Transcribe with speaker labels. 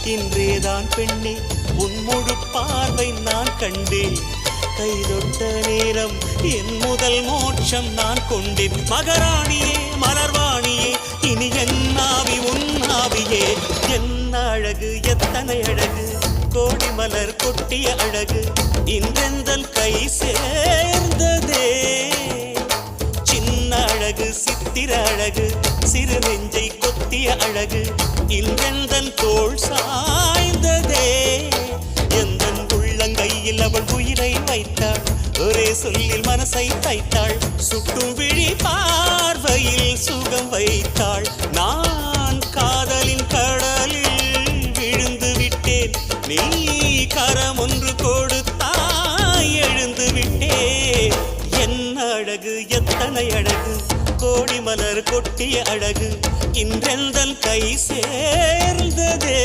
Speaker 1: இன்றேதான் பெண்ணே உன் முழு பார்வை நான் கண்டேன். கைதொட்ட நேரம் என் முதல் மோட்சம் நான் கொண்டேன். மகராணியே மலர்வாணியே இனி என் ஆவி உன் ஆவியே. என்ன அழகு எத்தனை அழகு கோடி மலர் கொட்டிய அழகு இன்றெந்தன் கை சேர்ந்ததே. சின்ன அழகு சித்திர அழகு சிறு நெஞ்சை கொத்திய அழகு இன்றெந்தன் தோள் சாய்ந்ததே. எந்தன் உள்ளங்கையில் அவள் உயிரை வைத்தாள். ஒரே சொல்லில் மனசை தைத்தாள். சுட்டும் விழி பார்வையில் சுகம் வைத்தாள். நான் காதலின் கடலில் விழுந்து விட்டேன். நீ கரம் ஒன்று கொடுத்தாய் எழுந்து விட்டேன். என்ன அழகு எத்தனை அழகு கோடி மலர் கொட்டிய அழகு இன்றெந்தன் கை சேர்ந்ததே.